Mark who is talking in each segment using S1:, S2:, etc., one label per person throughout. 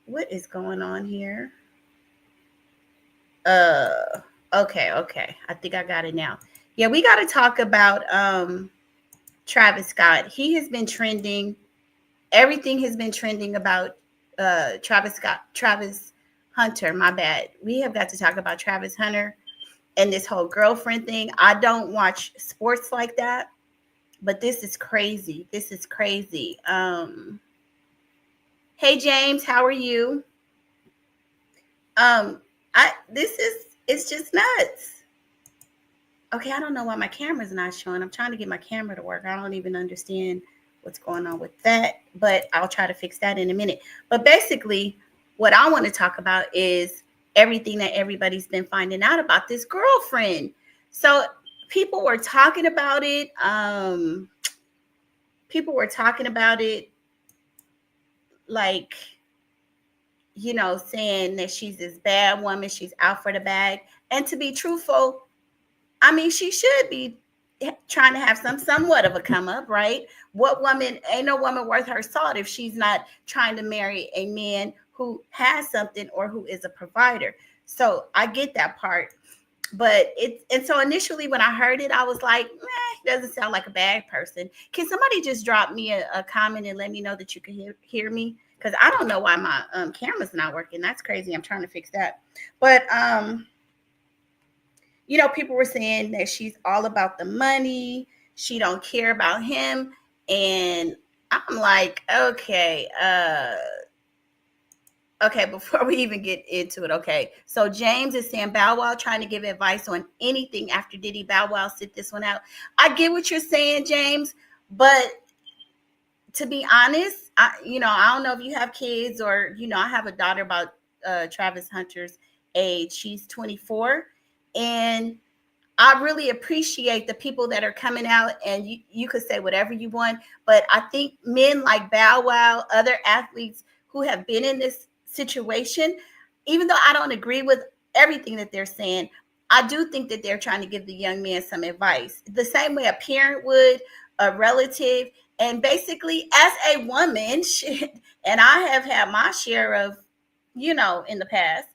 S1: what is going on here? Okay. I think I got it now. Yeah, we got to talk about Travis Scott. He has been trending. Everything has been trending about Travis Hunter. My bad. We have got to talk about Travis Hunter and this whole girlfriend thing. I don't watch sports like that, but this is crazy. This is crazy. Hey James, how are you? I this is it's just nuts. Okay, I don't know why my camera's not showing. I'm trying to get my camera to work. I don't even understand what's going on with that, but I'll try to fix that in a minute. But basically, what I want to talk about is everything that everybody's been finding out about this girlfriend. So people were talking about it. People were talking about it like, saying that she's this bad woman, she's out for the bag. And to be truthful, I mean, she should be trying to have somewhat of a come up, right? What woman, ain't no woman worth her salt if she's not trying to marry a man who has something or who is a provider. So I get that part. But and so initially when I heard it, I was like, he doesn't sound like a bad person. Can somebody just drop me a comment and let me know that you can hear me? Because I don't know why my camera's not working. That's crazy. I'm trying to fix that. But people were saying that she's all about the money. She don't care about him. And I'm like, okay, before we even get into it, okay. So James is saying Bow Wow trying to give advice on anything after Diddy. Bow Wow sit this one out. I get what you're saying, James, but to be honest, I don't know if you have kids or, I have a daughter about Travis Hunter's age. She's 24. And I really appreciate the people that are coming out, and you could say whatever you want, but I think men like Bow Wow, other athletes who have been in this situation, even though I don't agree with everything that they're saying, I do think that they're trying to give the young man some advice, the same way a parent would, a relative. And basically, as a woman, and I have had my share of, in the past,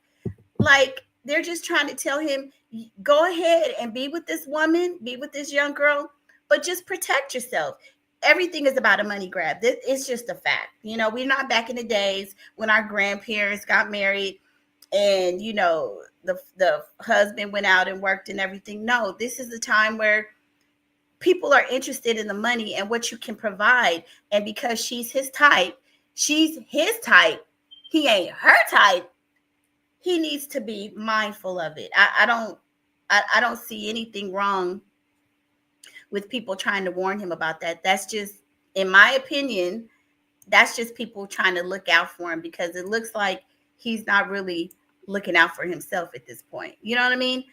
S1: like, they're just trying to tell him, go ahead and be with this woman, be with this young girl, but just protect yourself. Everything is about a money grab. It's just a fact. We're not back in the days when our grandparents got married and, the husband went out and worked and everything. No, this is the time where people are interested in the money and what you can provide. And because she's his type, he ain't her type. He needs to be mindful of it. I don't see anything wrong with people trying to warn him about that. That's just, in my opinion, that's just people trying to look out for him, because it looks like he's not really looking out for himself at this point. You know what I mean?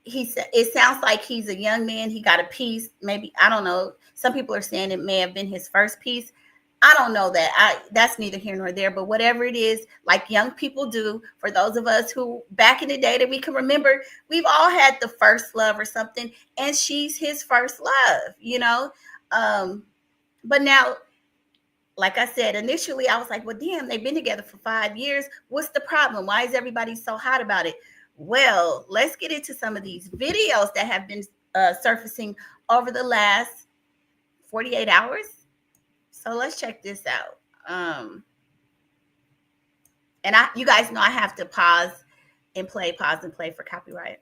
S1: It sounds like he's a young man. He got a piece. Maybe, I don't know. Some people are saying it may have been his first piece. I don't know that. That's neither here nor there. But whatever it is, like young people do, for those of us who back in the day that we can remember, we've all had the first love or something, and she's his first love, But now, like I said, initially I was like, well, damn, they've been together for 5 years. What's the problem? Why is everybody so hot about it? Well, let's get into some of these videos that have been surfacing over the last 48 hours. So let's check this out. And you guys know I have to pause and play for copyright.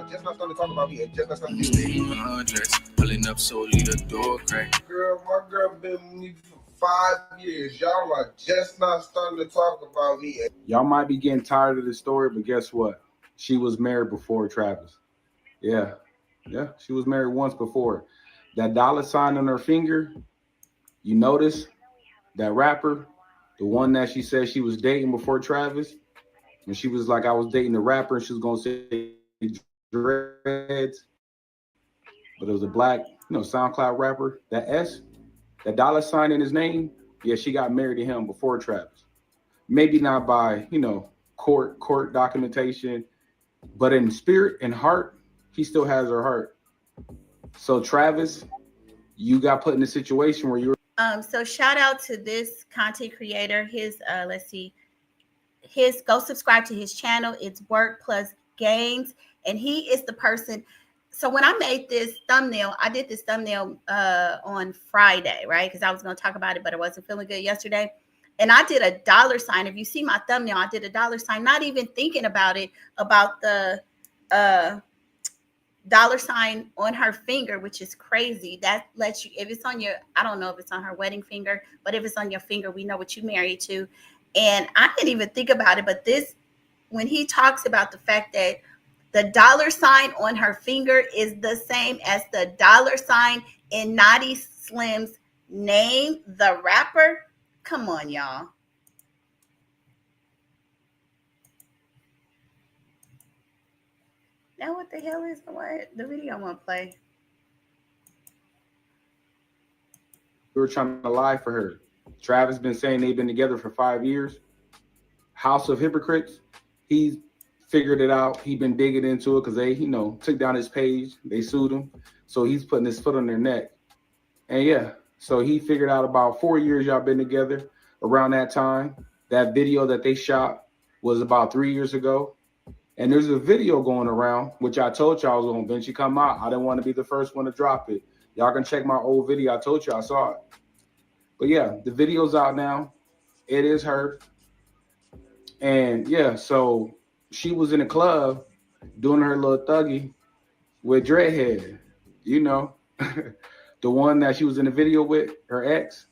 S2: Just not starting to talk about me. Just not starting to pulling up so leave the door crack. Girl, my girl been with me for 5 years. Y'all are just not starting to talk about me.
S3: Y'all might be getting tired of this story, but guess what? She was married before Travis. Yeah, she was married once before. That dollar sign on her finger, you notice that rapper, the one that she said she was dating before Travis, and she was like, I was dating the rapper, and she was going to say dreads, but it was a black, SoundCloud rapper. That S, that dollar sign in his name, yeah, she got married to him before Travis. Maybe not by, court documentation, but in spirit and heart, he still has her heart. So Travis, you got put in a situation where you're
S1: So shout out to this content creator. His let's see, his go subscribe to his channel. It's Work Plus Games, and he is the person. So when I made this thumbnail, I did this thumbnail on Friday, right? Because I was going to talk about it, but I wasn't feeling good yesterday. And I did a dollar sign. If you see my thumbnail, I did a dollar sign, not even thinking about it, about the uh dollar sign on her finger, which is crazy. That lets you, if it's on your, I don't know if it's on her wedding finger, but if it's on your finger, we know what you married to. And I didn't even think about it, but this, when he talks about the fact that the dollar sign on her finger is the same as the dollar sign in Naughty Slim's name, the rapper. Come on, y'all. Now what the hell is the video won't play?
S3: We were trying to lie for her. Travis been saying they've been together for 5 years. House of Hypocrites. He's figured it out. He been digging into it because they, took down his page. They sued him. So he's putting his foot on their neck. And yeah, so he figured out about 4 years y'all been together around that time. That video that they shot was about 3 years ago. And there's a video going around, which I told y'all was going to eventually come out. I didn't want to be the first one to drop it. Y'all can check my old video. I told you I saw it. But yeah, the video's out now. It is her. And yeah, so she was in a club doing her little thuggy with Dreadhead, the one that she was in the video with, her ex.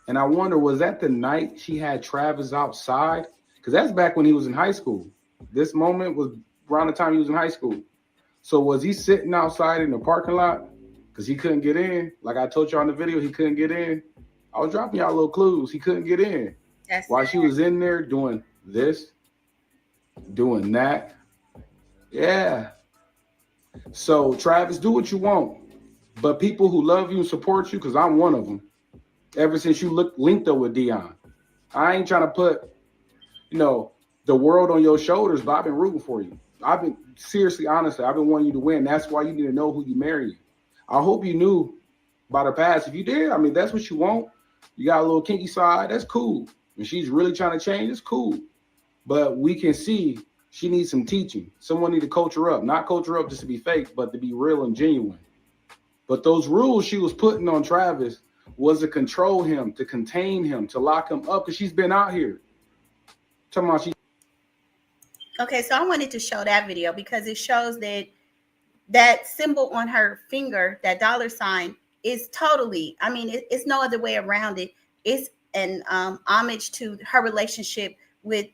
S3: And I wonder, was that the night she had Travis outside? Because that's back when he was in high school. This moment was around the time he was in high school. So was he sitting outside in the parking lot because he couldn't get in? Like I told you on the video, he couldn't get in. I was dropping y'all little clues. He couldn't get in. While she was in there doing this, doing that. Yeah. So Travis, do what you want. But people who love you and support you, because I'm one of them, ever since you linked up with Dion. I ain't trying to put, the world on your shoulders, but I've been rooting for you. I've been, seriously, honestly, I've been wanting you to win. That's why you need to know who you marry. I hope you knew about her past. If you did, I mean, that's what you want. You got a little kinky side, that's cool. When she's really trying to change, it's cool. But we can see she needs some teaching. Someone need to coach her up. Not coach her up just to be fake, but to be real and genuine. But those rules she was putting on Travis was to control him, to contain him, to lock him up, because she's been out here. Talking about she.
S1: Okay, so I wanted to show that video because it shows that symbol on her finger, that dollar sign, is totally, I mean, it's no other way around it. It's an homage to her relationship with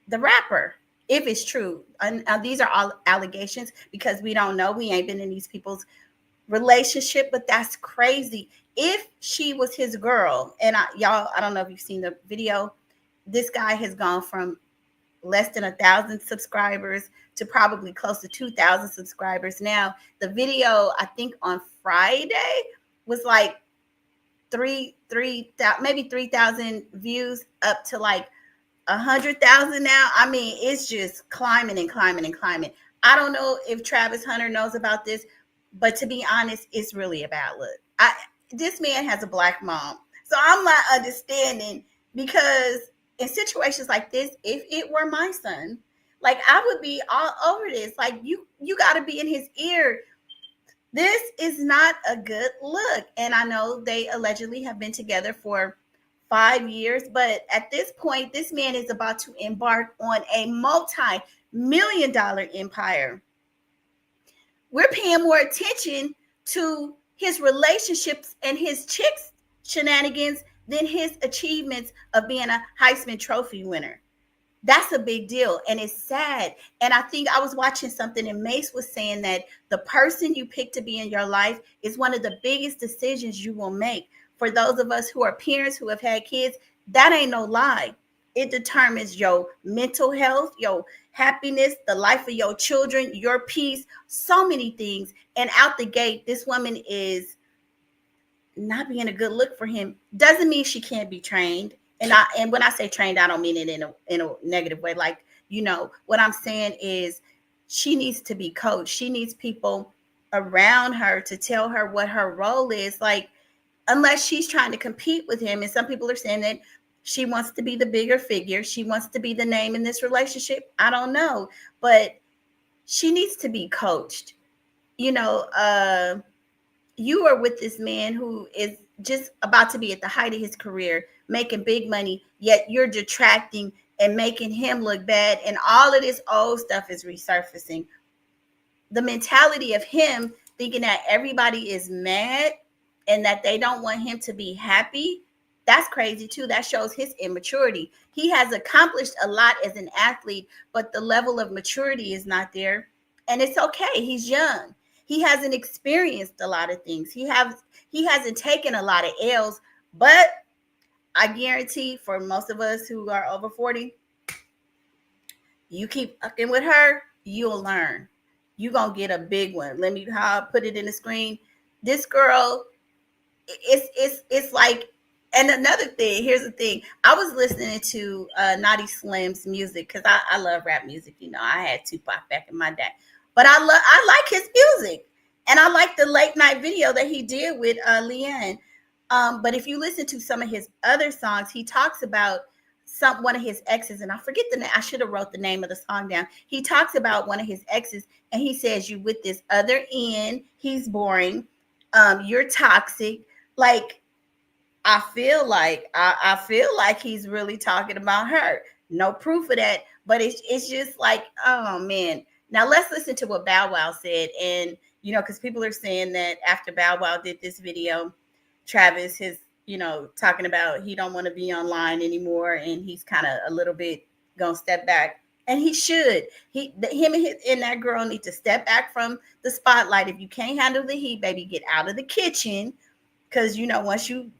S1: the rapper, if it's true. And these are all allegations because we don't know. We ain't been in these people's relationship, but that's crazy. If she was his girl, and y'all, I don't know if you've seen the video, this guy has gone from less than 1,000 subscribers to probably close to 2,000 subscribers now. The video, I think on Friday, was like maybe 3,000 views, up to like 100,000 now. I mean, it's just climbing and climbing and climbing. I don't know if Travis Hunter knows about this, but to be honest, it's really a bad look. This man has a black mom, so I'm not understanding, because in situations like this, if it were my son, like, I would be all over this. Like, you got to be in his ear. This is not a good look. And I know they allegedly have been together for 5 years, but at this point, this man is about to embark on a multi-million-dollar empire. We're paying more attention to his relationships and his chicks shenanigans than his achievements of being a Heisman Trophy winner. That's a big deal, and it's sad. And I think I was watching something, and Mace was saying that the person you pick to be in your life is one of the biggest decisions you will make. For those of us who are parents who have had kids, that ain't no lie. It determines your mental health, your happiness, the life of your children, your peace, so many things. And out the gate, this woman is not being a good look for him. Doesn't mean she can't be trained. And when I say trained, I don't mean it in a negative way. Like, what I'm saying is she needs to be coached. She needs people around her to tell her what her role is. Like, unless she's trying to compete with him. And some people are saying that she wants to be the bigger figure. She wants to be the name in this relationship. I don't know, but she needs to be coached. You know, you are with this man who is just about to be at the height of his career, making big money, yet you're detracting and making him look bad. And all of this old stuff is resurfacing. The mentality of him thinking that everybody is mad and that they don't want him to be happy, that's crazy too. That shows his immaturity. He has accomplished a lot as an athlete, but the level of maturity is not there. And it's okay. He's young. He hasn't experienced a lot of things. He hasn't taken a lot of L's, but I guarantee for most of us who are over 40, you keep fucking with her, you'll learn. You're gonna get a big one. Let me how I put it in the screen. This girl, it's like, and another thing, here's the thing. I was listening to Naughty Slim's music because I love rap music. You know, I had Tupac back in my day. But I like his music. And I like the late night video that he did with Leanne. But if you listen to some of his other songs, he talks about one of his exes, and I forget the name. I should have wrote the name of the song down. He talks about one of his exes, and he says, "You with this other end, he's boring. You're toxic." Like, I feel like he's really talking about her. No proof of that, but it's just like, oh man. Now let's listen to what Bow Wow said, and you know, because people are saying that after Bow Wow did this video, Travis is, you know, talking about he don't want to be online anymore, and he's kind of a little bit gonna step back, and he should. Him and that girl need to step back from the spotlight. If you can't handle the heat, baby, get out of the kitchen, because you know once you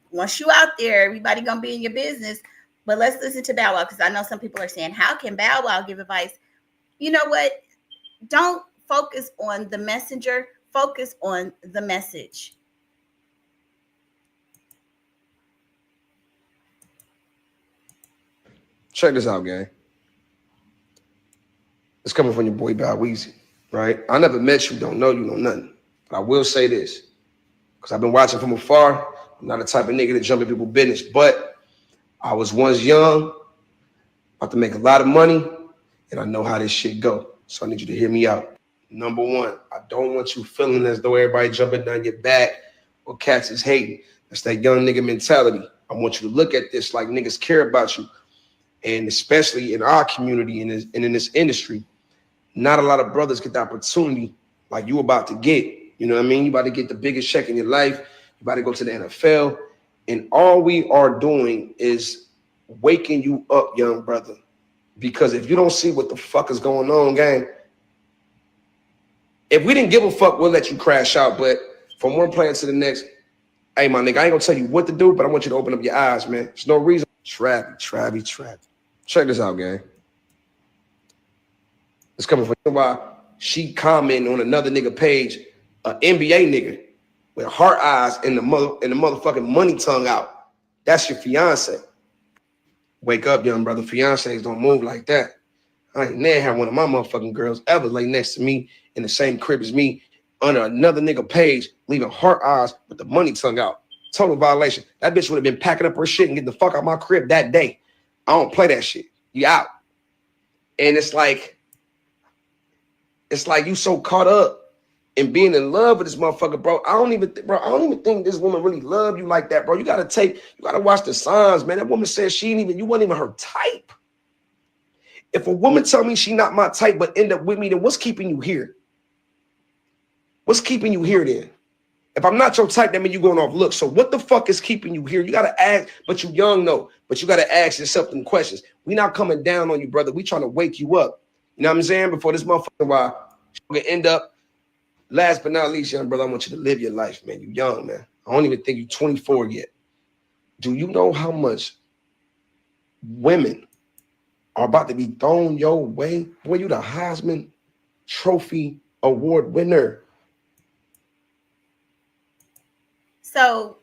S1: out there, everybody gonna be in your business. But let's listen to Bow Wow, because I know some people are saying, how can Bow Wow give advice? You know what? Don't focus on the messenger. Focus on the message.
S2: Check this out, gang. It's coming from your boy Bow Weezy, right? I never met you, don't know you, know nothing. But I will say this, because I've been watching from afar. I'm not the type of nigga to jump in people's business, but I was once young, about to make a lot of money, and I know how this shit go. So I need you to hear me out. Number one, I don't want you feeling as though everybody jumping down your back or cats is hating. That's that young nigga mentality. I want you to look at this like niggas care about you. And especially in our community and in this industry, not a lot of brothers get the opportunity like you about to get. You know what I mean? You about to get the biggest check in your life. You about to go to the NFL. And all we are doing is waking you up, young brother. Because if you don't see what the fuck is going on, gang, if we didn't give a fuck, we'll let you crash out. But from one player to the next, hey, my nigga, I ain't gonna tell you what to do, but I want you to open up your eyes, man. There's no reason. Trappy. Check this out, gang. It's coming from why she commenting on another nigga page, an NBA nigga with heart eyes and the motherfucking money tongue out. That's your fiance. Wake up, young brother. Fiancés don't move like that. I ain't never had one of my motherfucking girls ever lay next to me in the same crib as me under another nigga page, leaving heart eyes with the money tongue out. Total violation. That bitch would have been packing up her shit and getting the fuck out my crib that day. I don't play that shit. You out. And it's like you so caught up in being in love with this motherfucker, bro. I don't even think this woman really love you like that, bro. You gotta watch the signs, man. That woman said you wasn't even her type. If a woman tell me she not my type but end up with me, then what's keeping you here? What's keeping you here then? If I'm not your type, that means you going off looks. So what the fuck is keeping you here? You got to ask, but you young, though. But you got to ask yourself some questions. We not coming down on you, brother. We trying to wake you up. You know what I'm saying? Before this motherfucker while you end up, last but not least, young brother, I want you to live your life, man. You young, man. I don't even think you're 24 yet. Do you know how much women are about to be thrown your way? Boy, you the Heisman Trophy Award winner.
S1: So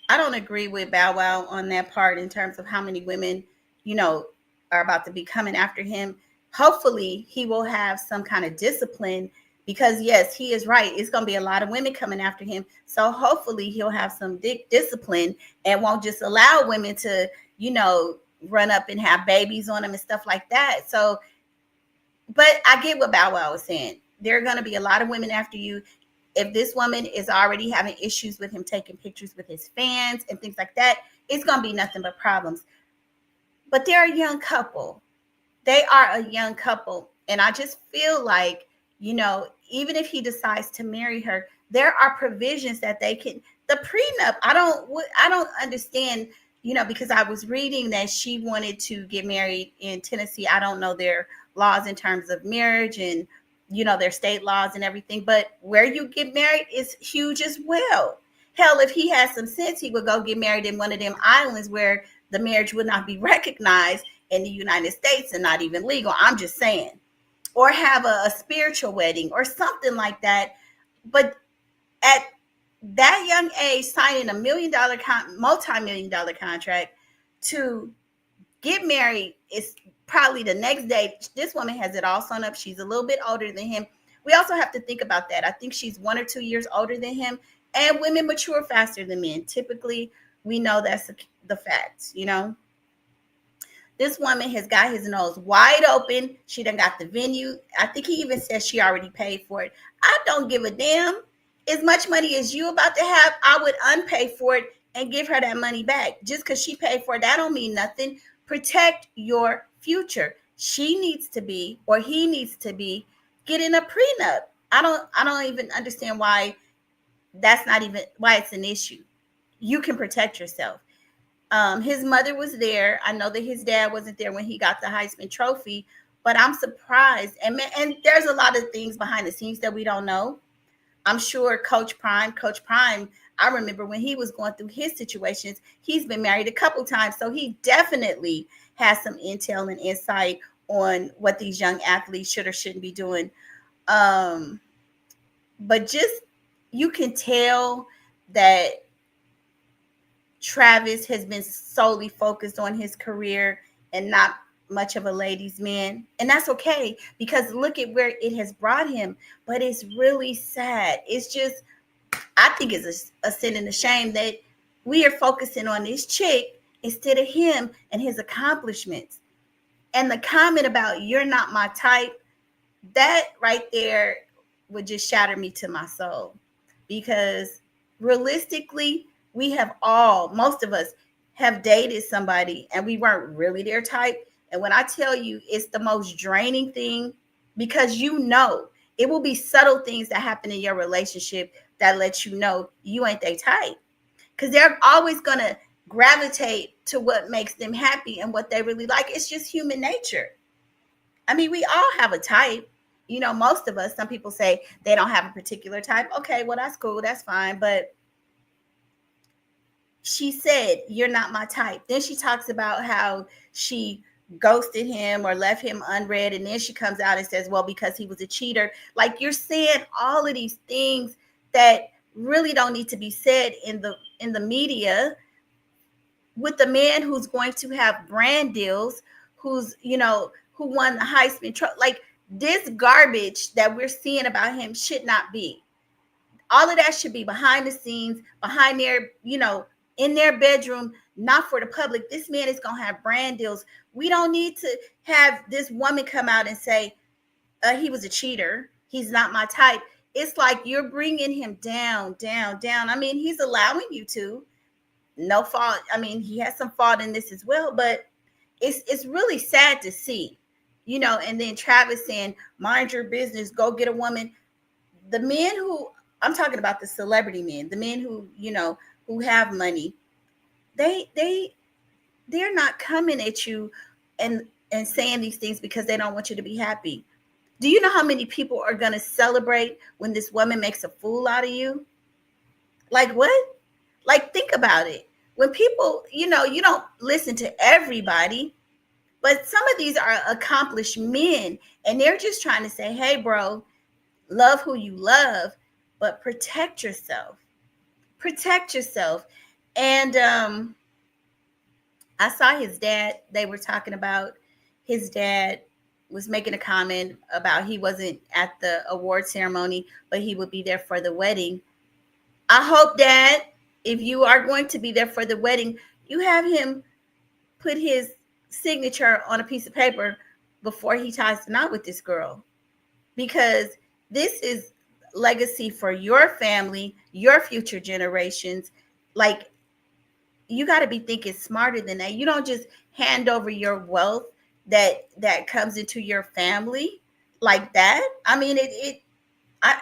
S1: I don't agree with Bow Wow on that part in terms of how many women, you know, are about to be coming after him. Hopefully he will have some kind of discipline, Because yes, he is right. It's going to be a lot of women coming after him. So hopefully he'll have some discipline and won't just allow women to, run up and have babies on him and stuff like that. So, but I get what Bow Wow was saying. There are going to be a lot of women after you. If this woman is already having issues with him taking pictures with his fans and things like that, it's going to be nothing but problems. But they're a young couple. They are a young couple. And I just feel like, even if he decides to marry her, there are provisions that they can, the prenup, I don't understand, because I was reading that she wanted to get married in Tennessee. I don't know their laws in terms of marriage and, their state laws and everything, but where you get married is huge as well. Hell, if he had some sense, he would go get married in one of them islands where the marriage would not be recognized in the United States and not even legal. I'm just saying. Or have a spiritual wedding or something like that. But at that young age, signing a multi-million dollar contract to get married is probably the next day. This woman has it all sewn up. She's a little bit older than him. We also have to think about that. I think she's 1 or 2 years older than him. And women mature faster than men. Typically, we know that's the facts, This woman has got his nose wide open. She done got the venue. I think he even says she already paid for it. I don't give a damn. As much money as you about to have, I would unpay for it and give her that money back. Just because she paid for it, that don't mean nothing. Protect your future. She needs to be, or he needs to be, getting a prenup. I don't even understand why it's an issue. You can protect yourself. His mother was there. I know that his dad wasn't there when he got the Heisman Trophy, but I'm surprised. And there's a lot of things behind the scenes that we don't know. I'm sure Coach Prime, I remember when he was going through his situations, he's been married a couple times. So he definitely has some intel and insight on what these young athletes should or shouldn't be doing. But just, you can tell that Travis has been solely focused on his career and not much of a ladies' man. And that's okay, because look at where it has brought him. But it's really sad. It's just, I think it's a sin and a shame that we are focusing on this chick instead of him and his accomplishments. And the comment about "you're not my type," that right there would just shatter me to my soul. Because realistically, most of us have dated somebody and we weren't really their type. And when I tell you, it's the most draining thing, because it will be subtle things that happen in your relationship that let you know you ain't their type. Because they're always going to gravitate to what makes them happy and what they really like. It's just human nature. I mean, we all have a type. Most of us, some people say they don't have a particular type. Okay, well, that's cool. That's fine. But she said, "You're not my type." Then she talks about how she ghosted him or left him unread. And then she comes out and says, well, because he was a cheater. Like, you're saying all of these things that really don't need to be said in the media, with the man who's going to have brand deals, who won the Heisman Trophy. Like, this garbage that we're seeing about him should not be. All of that should be behind the scenes, behind their, in their bedroom, not for the public. This man is going to have brand deals. We don't need to have this woman come out and say, he was a cheater. He's not my type. It's like you're bringing him down, down, down. I mean, he's allowing you to. No fault. I mean, he has some fault in this as well, but it's really sad to see, and then Travis saying, mind your business, go get a woman. The men who, I'm talking about, the celebrity men, the men who, who have money, they're not coming at you and saying these things because they don't want you to be happy. Do you know how many people are going to celebrate when this woman makes a fool out of you? Like, what? Like, think about it. When people, you don't listen to everybody, but some of these are accomplished men, and they're just trying to say, hey, bro, love who you love, but protect yourself. Protect yourself. And I saw his dad. They were talking about his dad was making a comment about he wasn't at the award ceremony, but he would be there for the wedding. I hope that if you are going to be there for the wedding, you have him put his signature on a piece of paper before he ties the knot with this girl, because this is legacy for your family, your future generations. Like, you got to be thinking smarter than that. You don't just hand over your wealth that comes into your family like that. I mean, I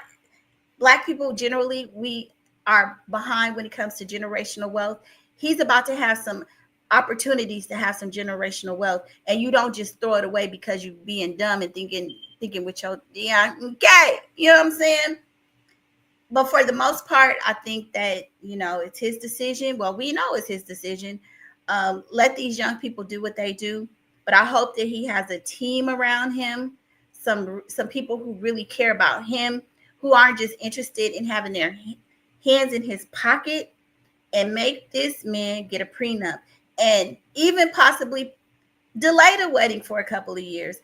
S1: black people generally, we are behind when it comes to generational wealth. He's about to have some opportunities to have some generational wealth, and you don't just throw it away because you're being dumb and thinking with your, yeah, okay, you know what I'm saying? But for the most part, I think that, it's his decision. Well, we know it's his decision. Let these young people do what they do. But I hope that he has a team around him, some people who really care about him, who aren't just interested in having their hands in his pocket, and make this man get a prenup, and even possibly delay the wedding for a couple of years.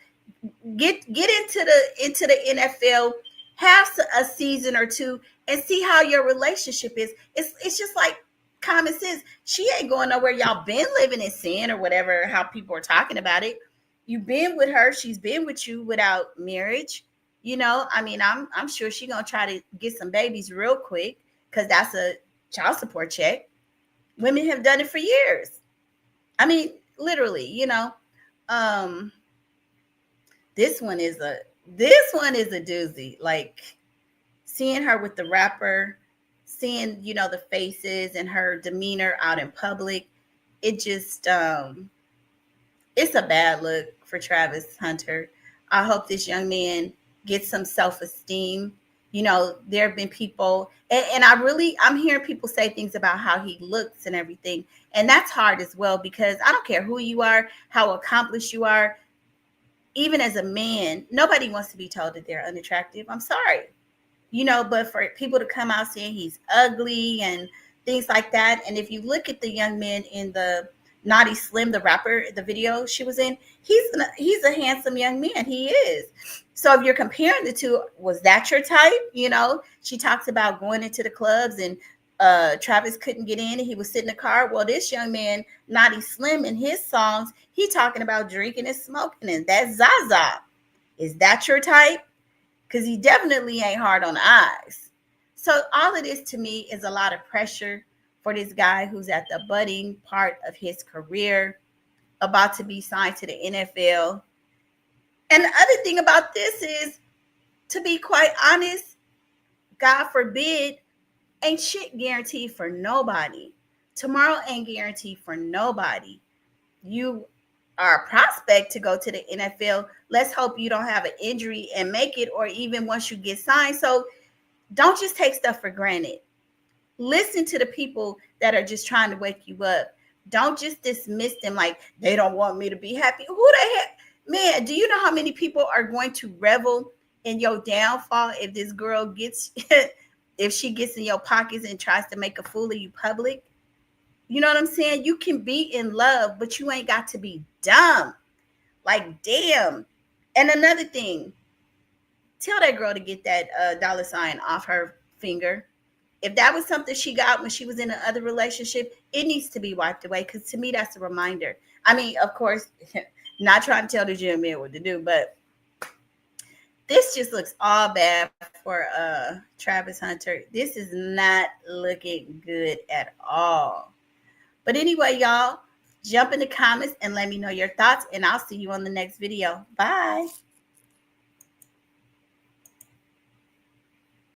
S1: Get into the NFL, have a season or two, and see how your relationship is. It's just like common sense. She ain't going nowhere. Y'all been living in sin or whatever, how people are talking about it. You've been with her, she's been with you without marriage. I mean, I'm sure she gonna try to get some babies real quick, because that's a child support check. Women have done it for years. I mean, literally, um this one is a doozy. Like, seeing her with the rapper, seeing, the faces and her demeanor out in public, it just it's a bad look for Travis Hunter. I hope this young man gets some self-esteem. There have been people, and I'm hearing people say things about how he looks and everything. And that's hard as well, because I don't care who you are, how accomplished you are. Even as a man, nobody wants to be told that they're unattractive. I'm sorry. But for people to come out saying he's ugly and things like that. And if you look at the young man in the Naughty Slim, the rapper, the video she was in, he's a handsome young man. He is. So if you're comparing the two, was that your type? She talks about going into the clubs, and Travis couldn't get in and he was sitting in the car. Well, this young man, Naughty Slim, in his songs, he talking about drinking and smoking, and that's Zaza. Is that your type? Because he definitely ain't hard on the eyes. So all of this to me is a lot of pressure for this guy who's at the budding part of his career, about to be signed to the NFL. And the other thing about this is, to be quite honest, God forbid, ain't shit guaranteed for nobody. Tomorrow ain't guaranteed for nobody. You are a prospect to go to the NFL. Let's hope you don't have an injury and make it, or even once you get signed. So don't just take stuff for granted. Listen to the people that are just trying to wake you up. Don't just dismiss them like they don't want me to be happy. Who the heck? Man, do you know how many people are going to revel in your downfall if this girl gets, if she gets in your pockets and tries to make a fool of you public? You know what I'm saying? You can be in love, but you ain't got to be dumb. Like, damn. And another thing, tell that girl to get that dollar sign off her finger. If that was something she got when she was in another relationship, it needs to be wiped away, because to me, that's a reminder. I mean, of course, not trying to tell the gym man what to do, but this just looks all bad for Travis Hunter. This is not looking good at all. But anyway, y'all, jump in the comments and let me know your thoughts, and I'll see you on the next video. Bye.